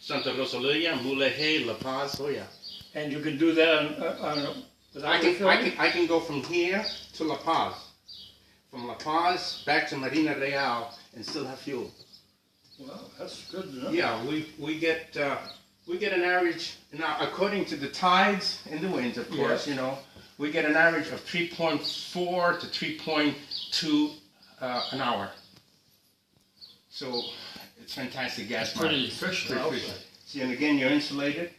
Santa Rosalia, Mulegé, La Paz. Oh yeah. And you can do that without refilling? I can go from here to La Paz, from La Paz back to Marina Real, and still have fuel. Well, that's good to know. Yeah, we get an average now, according to the tides and the winds, of course. Yes. You know, we get an average of 3.4 to 3.2 an hour. So it's fantastic gas. Pretty efficient. Pretty efficient. See, and again, you're insulated.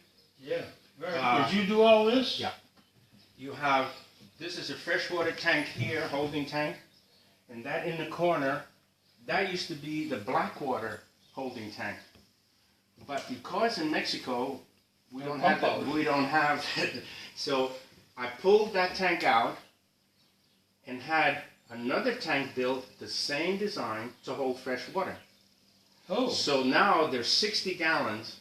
Yeah. Did you do all this? Yeah. You have, this is a freshwater tank here, holding tank, and that in the corner, that used to be the blackwater holding tank. But because in Mexico, we don't have it, so I pulled that tank out and had another tank built, the same design, to hold fresh water. Oh. So now there's 60 gallons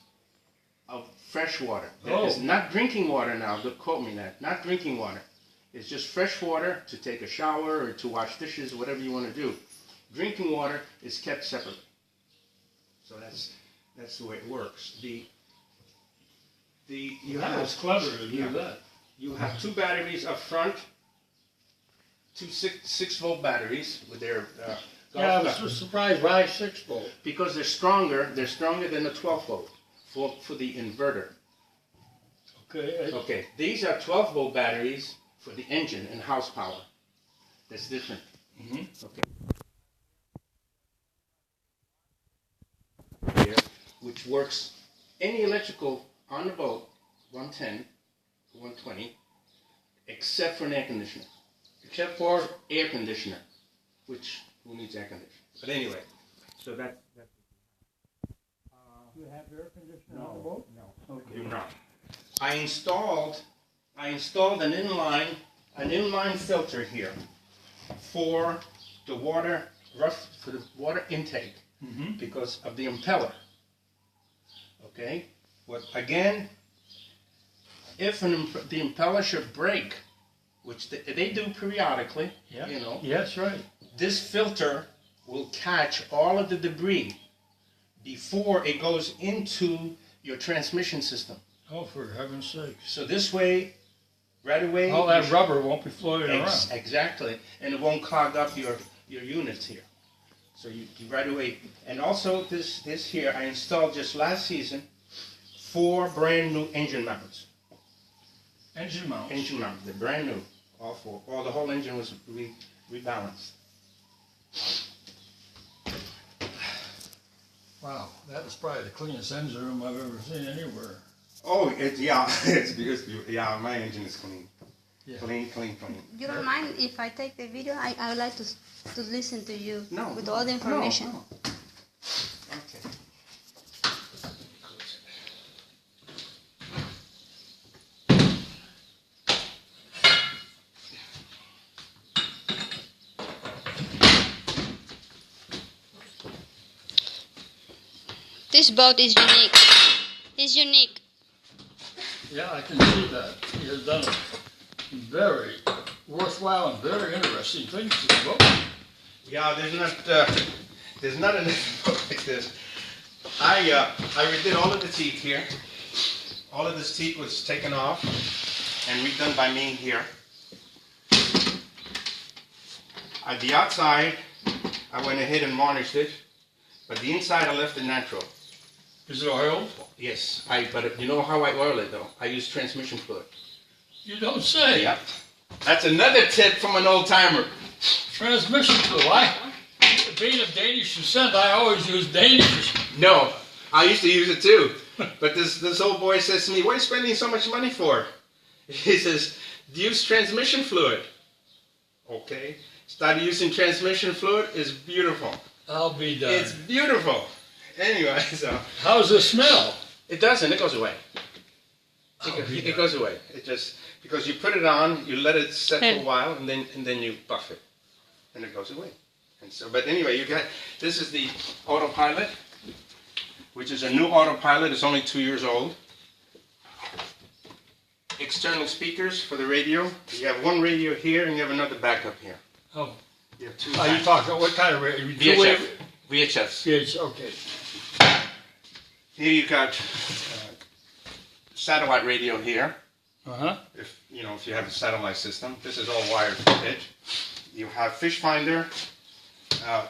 of fresh water. That is Oh. not drinking water now, don't quote me that, not drinking water. It's just fresh water to take a shower or to wash dishes, whatever you want to do. Drinking water is kept separately. So that's the way it works. That was clever to do that. You have two batteries up front, two 6-volt batteries with their Yeah, I was surprised why 6-volt. because they're stronger than the 12-volt for the inverter. Okay. Okay, these are 12-volt batteries for the engine and house power. That's different. Okay. Here, which works any electrical on the boat, 110, 120, except for an air conditioner. Except for air conditioner, which who needs air conditioner? But anyway, so that. You have air conditioning on the boat? No. Okay. Do not. I installed an inline filter here for the water intake because of the impeller. Okay. What again? If the impeller should break, which they do periodically, Yeah. you know, Yes, right. this filter will catch all of the debris before it goes into your transmission system. Oh, for heaven's sake. So this way, right away, All that rubber won't be floating around. exactly, and it won't clog up your units here. So you right away, and also this here I installed just last season 4 brand new engine mounts. Engine mounts. Engine mounts, they're brand new, all 4. Well, the whole engine was rebalanced. Wow, that is probably the cleanest engine room I've ever seen anywhere. Oh, it's because my engine is clean. Yeah. Clean. You don't mind if I take the video? I would like to listen to you No. with all the information. No. Okay. This boat is unique. It's unique. Yeah, I can see that. You've done a very worthwhile and very interesting things to the boat. Yeah, there's not enough boat like this. I redid all of the teeth here. All of this teeth was taken off and redone by me here. At the outside, I went ahead and varnished it, but the inside I left it natural. Is it oiled? Yes, but you know how I oil it though? I use transmission fluid. You don't say. Yep. That's another tip from an old timer. Transmission fluid. Being of Danish descent, I always use Danish. No, I used to use it too. But this old boy says to me, "What are you spending so much money for?" He says, "Use transmission fluid." Okay. Started using transmission fluid. It's beautiful. I'll be done. It's beautiful. Anyway, so How's it smell? it doesn't. It goes away. I'll be It done. goes away. It just because you put it on, you let it set for a while, and then you buff it, and it goes away. And so, but anyway, this is the autopilot, which is a new autopilot. It's only 2 years old. External speakers for the radio. You have one radio here, and you have another backup here. Oh, You have 2. are you talking what kind of radio? VHF. VHS. VHF. Okay. Here you got satellite radio here. Uh-huh. If you have a satellite system, this is all wired from it. You have fish finder,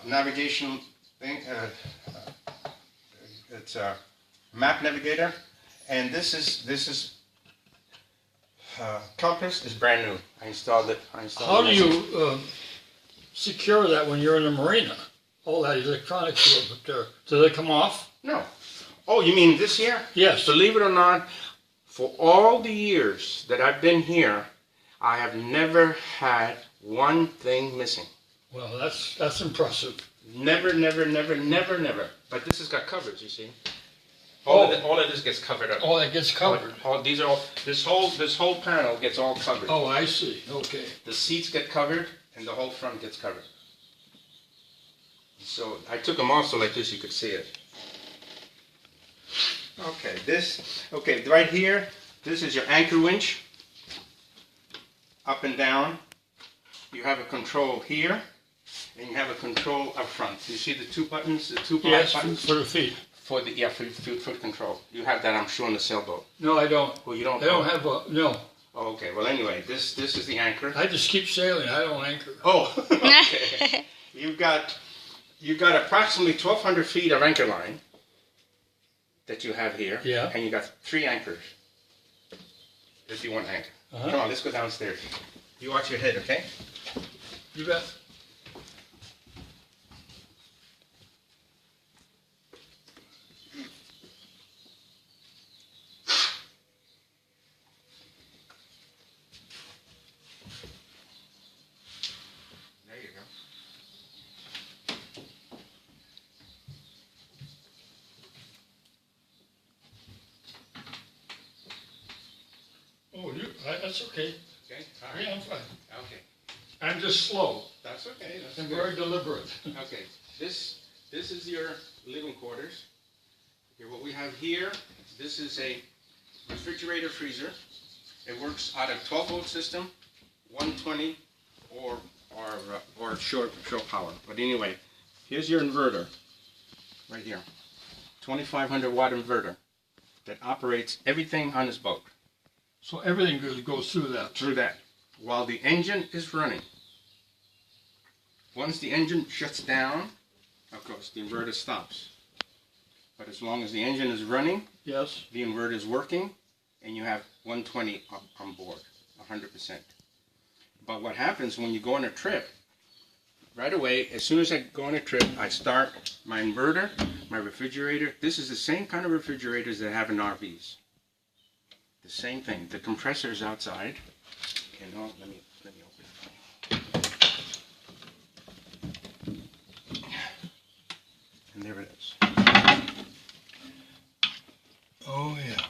navigation thing. It's a map navigator, and this is compass is brand new. I installed it. How do you secure that when you're in the marina? All that electronics up there. Do they come off? No. Oh, you mean this here? Yes. Believe it or not, for all the years that I've been here, I have never had one thing missing. Well, that's impressive. Never. But this has got covers, you see. Oh. All of this gets covered up. Oh, that gets covered. These are all. This whole panel gets all covered. Oh, I see. Okay. The seats get covered, and the whole front gets covered. So I took them off so like this you could see it. Okay, right here, this is your anchor winch. Up and down. You have a control here, and you have a control up front. You see the two buttons, the two black Yes, buttons? for the feet. For foot control. You have that, I'm sure, on the sailboat. No, I don't. Well, you don't? I don't have a, no. Oh, okay, well anyway, this is the anchor. I just keep sailing. I don't anchor. Oh, okay. You've got approximately 1,200 feet of anchor line that you have here. Yeah. And you got 3 anchors. If you want anchor. Uh-huh. Come on, let's go downstairs. You watch your head, okay? You bet. There you go. Oh, that's okay. Okay, all Yeah, right. I'm fine. Okay, I'm just slow that's okay. That's and good. very deliberate. Okay, this is your living quarters. Okay, what we have here, this is a refrigerator freezer. It works out of 12-volt system, 120 or short power. But anyway, here's your inverter right here, 2,500 watt inverter that operates everything on this boat So everything goes through that. through that while the engine is running. Once the engine shuts down, of course, the inverter stops. But as long as the engine is running, Yes. the inverter is working, and you have 120 on board, 100%. But what happens when you go on a trip, right away, as soon as I go on a trip, I start my inverter, my refrigerator. This is the same kind of refrigerators that have in RVs. The same thing. The compressor is outside. Okay, no, let me open it for you. And there it is. Oh yeah.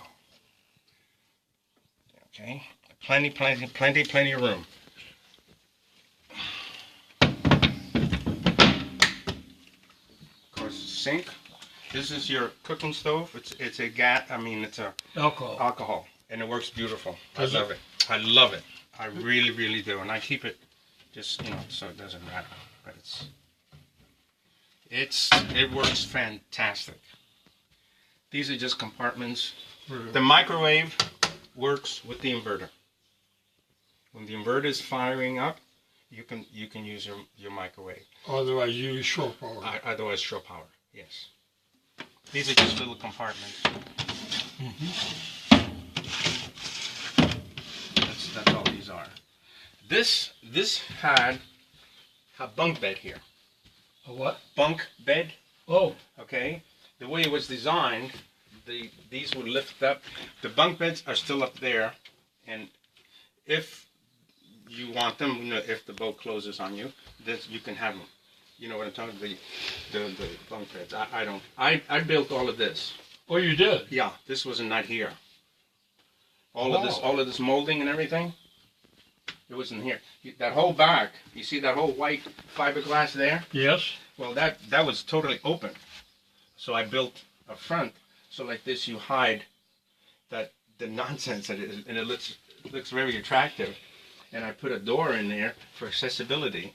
Okay. Plenty of room. Of course, sink. This is your cooking stove. It's a gas. I mean, it's a Alcohol. and it works beautiful. Does I love it. I love it. I really do. And I keep it just so it doesn't matter. But it works fantastic. These are just compartments. The microwave works with the inverter. When the inverter is firing up, you can use your microwave. Otherwise, you use shore power. Otherwise, shore power. Yes. These are just little compartments. That's all these are. This had a bunk bed here. A what? Bunk bed. Oh, Okay. The way it was designed, these would lift up. The bunk beds are still up there, and if you want them, if the boat closes on you, you can have them. You know what I'm talking about? The bunk beds. I don't. I built all of this. oh, you did. Yeah, this was not here. Wow. All of this molding and everything, it wasn't here. That whole back, you see that whole white fiberglass there? Yes. Well, that was totally open. So I built a front, so like this you hide the nonsense that it is, and it looks very attractive. And I put a door in there for accessibility.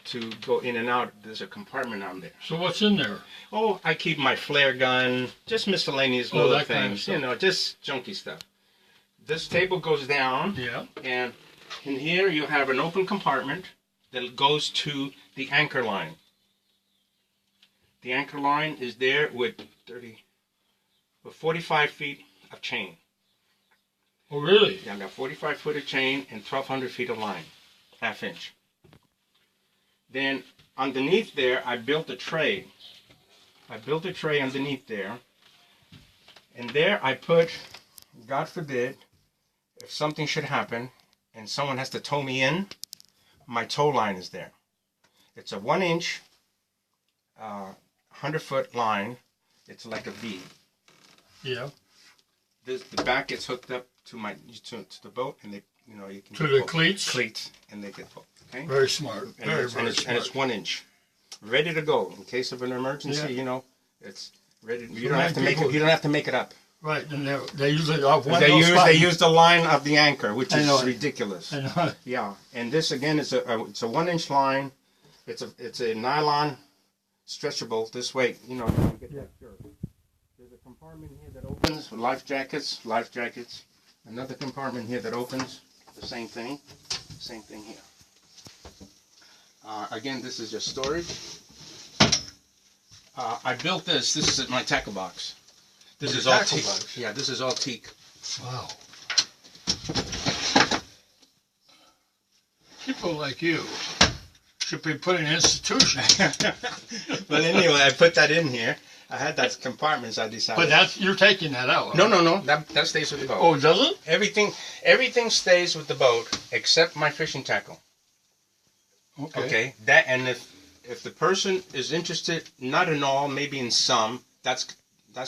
to go in and out. There's a compartment on there. So what's in there? Oh, I keep my flare gun, just miscellaneous little that kind of things, stuff. you know, just junky stuff. This table goes down, Yeah. and in here you have an open compartment that goes to the anchor line. The anchor line is there with 45 feet of chain. Oh, really? Yeah, I got 45 foot of chain and 1,200 feet of line, half inch. Then underneath there, I built a tray. I built a tray underneath there. And there I put, God forbid, if something should happen and someone has to tow me in, my tow line is there. It's a 1 inch, 100-foot line. It's like a V. Yeah. The back gets hooked up to the boat, and they, you know, you can To get the both cleats? and they get both. Okay. Very smart. And Very, it's, very and smart. it's 1 inch, ready to go in case of an emergency. Yeah. You know, it's ready. You So don't have to many make it. people- You don't have to make it up. Right, and they usually have one They little use spot. they use the line of the anchor, which I know is it. ridiculous. I know. Yeah, and this again is it's a 1 inch line. It's a nylon, stretchable this way. You know, you get that sure. There's a compartment here that opens with life jackets. Another compartment here that opens. The same thing. Same thing here. Again, this is just storage. I built this. This is my tackle box. This Your is all tackle teak. box? Yeah, this is all teak. Wow. People like you should be put in institutions. But anyway, I put that in here. I had that compartments. I decided. But you're taking that out. No. That stays with the boat. Oh, does it? Everything stays with the boat except my fishing tackle. Okay. That, and if the person is interested, not in all, maybe in some, that's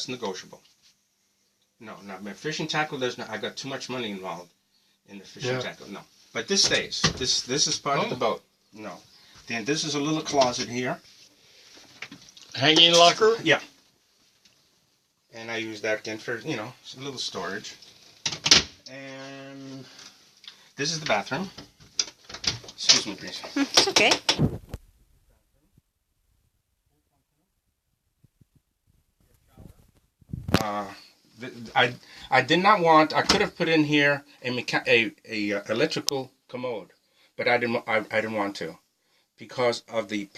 negotiable. No, my fishing tackle. I got too much money involved in the fishing tackle. No, but this stays. This is part of the boat. No. Then this is a little closet here. Hanging locker? Yeah. And I use that again for, you know, a little storage. And this is the bathroom. Excuse me, please. It's okay. I did not want. I could have put in here a electrical commode, but I didn't want to, because of the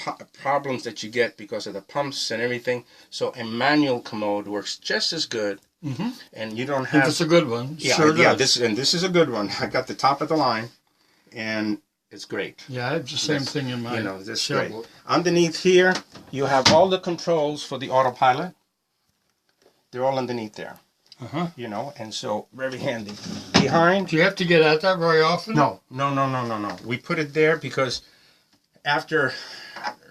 problems that you get because of the pumps and everything. So a manual commode works just as good, and you don't have. If it's a good one. Yeah, Sure yeah. does. This is a good one. I got the top of the line, and it's great. Yeah, I have the same thing in my You know, this is great. sailboat. Underneath here, you have all the controls for the autopilot. They're all underneath there. You know, and so very handy. Behind. Do you have to get at that very often? No. We put it there because after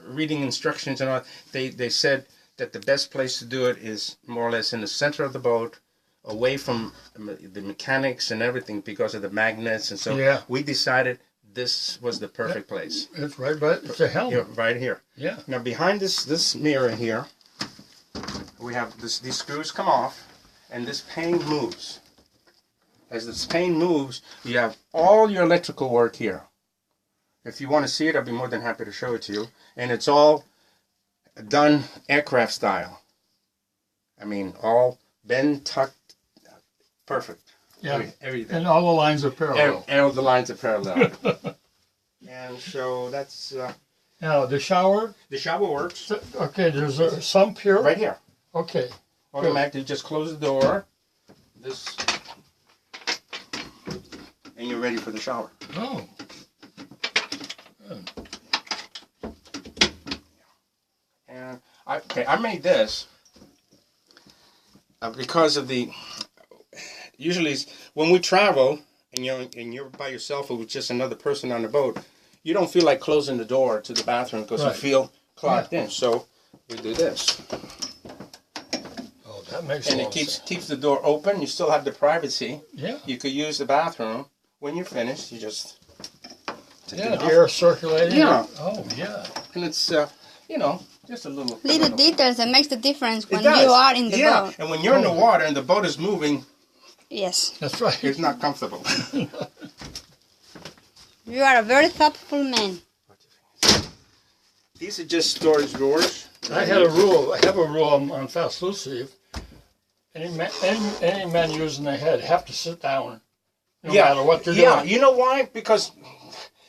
reading instructions and all, they said that the best place to do it is more or less in the center of the boat, away from the mechanics and everything because of the magnets. And so we decided this was the perfect place. It's right, but it's a helmet. Here, right here. Yeah. Now behind this mirror here, we have these screws come off, and this pane moves. As this pane moves, you have all your electrical work here. If you want to see it, I'll be more than happy to show it to you. And it's all done aircraft style. I mean, all bend, tucked, perfect. Yeah. Everything. And all the lines are parallel. All the lines are parallel. And so that's Now, the shower, the shower works okay, there's a sump here. right here. Okay. Automatically, just close the door. This, and you're ready for the shower. Oh. And I made this because of the. Usually, when we travel and you're by yourself or with just another person on the boat, you don't feel like closing the door to the bathroom because you feel clogged in. So we do this, Oh, that makes and a it lot of sense. keeps the door open. You still have the privacy. Yeah. You could use the bathroom when you're finished. You just take Yeah, it off. air circulating. Yeah. Oh, yeah. And it's you know, just a little Details that makes the difference when It does. you are in the boat. And when you're in the water and the boat is moving, Yes. That's right. it's not comfortable. You are a very thoughtful man. These are just storage drawers. I have a rule on Fast Lucy. Any men using the head have to sit down, no matter what they're Yeah, doing. you know why? Because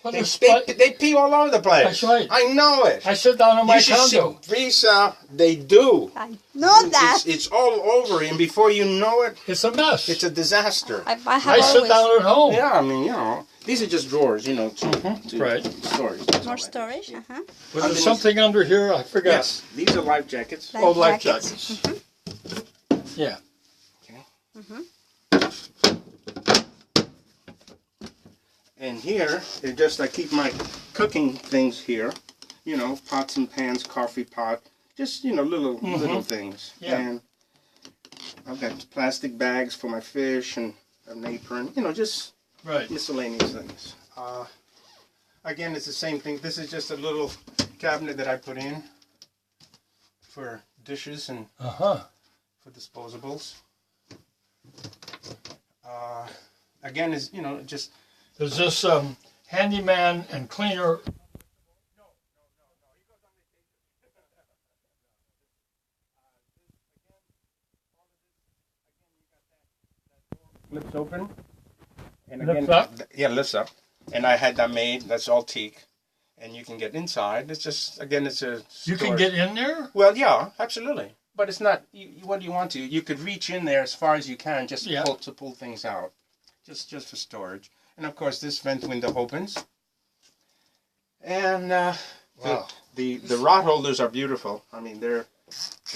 But they, it's they pee all over the place. That's right. I know it. I sit down in my You should condo. see, Risa, they do. I know that. It's all over, and before you know it, It's a mess. it's a disaster. I have I sit always down at home. Yeah, I mean, you know, these are just drawers, you know, to Right. storage. That's all more right. storage. Uh-huh. Was there something under here? I forgot. Yes, these are life jackets. Life Oh, life jackets. jackets. Yeah. And here, it just I keep my cooking things here, you know, pots and pans, coffee pot, just you know, little things. Yeah. And I've got plastic bags for my fish and an apron, you know, just Right. miscellaneous things. Again, it's the same thing. This is just a little cabinet that I put in for dishes and Uh-huh. for disposables. Again, is you know just There's this handyman and cleaner. lifts open. And Lifts up? Yeah, lifts up. And I had that made. That's all teak, and you can get inside. It's just again, it's a. You can storage. get in there? Well, yeah, absolutely. But it's not. What do you want to? You could reach in there as far as you can, just Yeah. to pull things out, just for storage. And of course, this vent window opens. And Wow. the rod holders are beautiful. I mean, they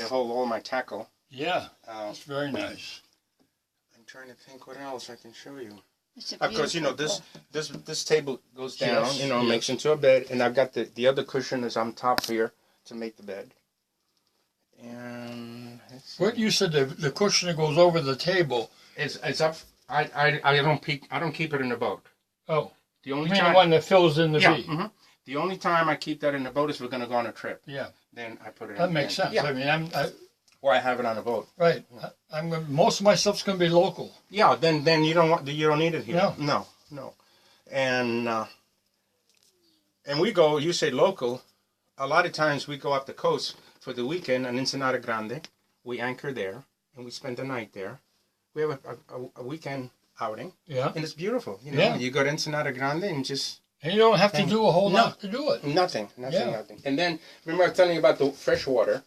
hold all my tackle. Yeah. Uh, It's very nice. I'm trying to think what else I can show you. It's a Of course, you know beautiful this table goes down. Yes, You know, yes. makes into a bed, and I've got the other cushion is on top here to make the bed. And let's see. What you said, the cushion that goes over the table. It's up. I don't keep it in the boat. Oh, The you only mean the time. one that fills in the Yeah. V? mhm. The only time I keep that in the boat is we're going to go on a trip. Yeah. Then I put it. That in makes there. sense. Yeah. I mean, Or I have it on a boat. right. Most of my stuff's going to be local. Yeah. Then you don't need it here. No. No. And we go. You say local. A lot of times we go up the coast for the weekend in Ensenada Grande. We anchor there and we spend the night there. We have a weekend outing Yeah. and it's beautiful. You know, Yeah. you go to Ensenada Grande and just And you don't have to And- do a whole No. lot to do it. nothing. Yeah. And then remember I was telling you about the fresh water.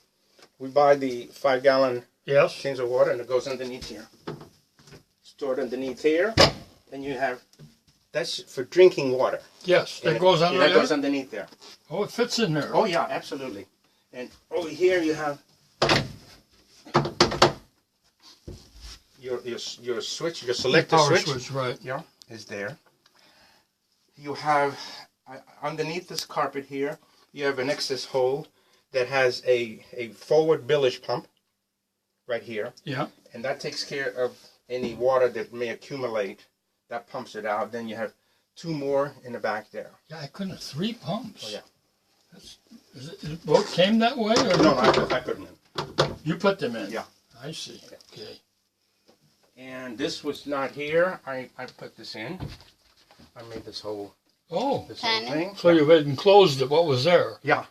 We buy the 5-gallon Yes. cans of water and it goes underneath here. Stored underneath here. Then you have that's for drinking water. Yes. And That goes it- under that there. goes underneath there. Oh, it fits in there. Oh yeah, absolutely. And over here you have your switch, your selector Power switch. right. Yeah, is there. You have underneath this carpet here. You have an excess hole that has a forward bilge pump right here, Yeah. and that takes care of any water that may accumulate. That pumps it out. Then you have 2 more in the back there. Yeah, I couldn't have 3 pumps. Oh yeah. The boat came that way, or No, I put them in. you put them in? Yeah. I see. Okay. And this was not here. I put this in. I made this whole Oh, Panel? thing. so you went and closed it. What was there? Yeah.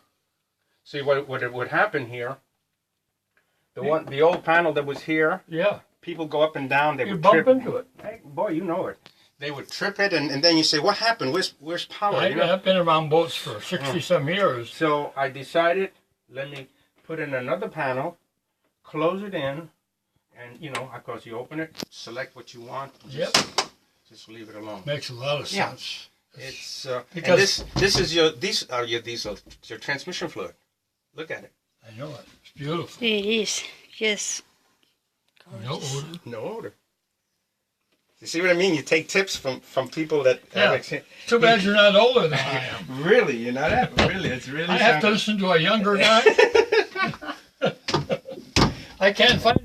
See what would happen here? The old panel that was here. Yeah. People go up and down. They You would bump trip. into it. Hey, boy, you know it. They would trip it, and then you say, "What happened? Where's power?" You know? I've been around boats for 60-some years. So I decided, let me put in another panel, close it in, and you know, of course, you open it, select what you want. Just leave it alone. Makes a lot of Yeah. sense. It's Because- and this is your these are your diesel your transmission fluid. Look at it. I know it. It's beautiful. It is. Yes. No odor. No odor. You see what I mean? You take tips from people that Yeah. have experience. Too bad you're not older than I am. Really, you know that? Really, it's really. I have to listen to a younger guy. I can't find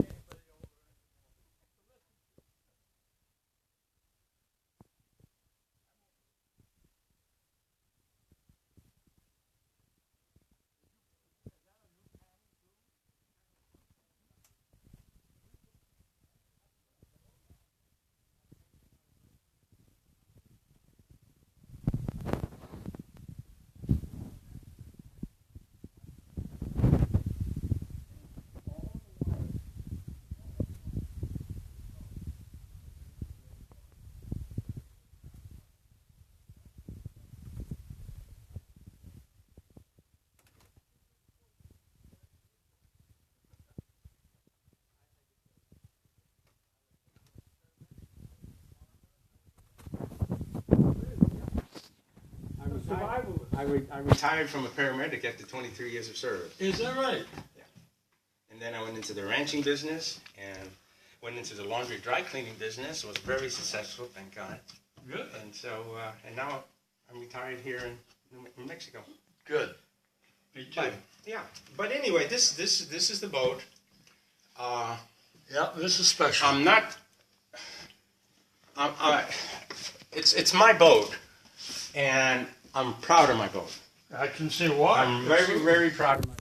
I retired from a paramedic after 23 years of service. Is that right? And then I went into the ranching business and went into the laundry dry cleaning business. Was very successful, thank God. Good. And so, and now I'm retired here in New Mexico. Good. Me too. But, yeah. But anyway, this is the boat. Yeah, this is special. I'm not. It's my boat, and I'm proud of my boat. I can see why. I'm very, very proud of my boat.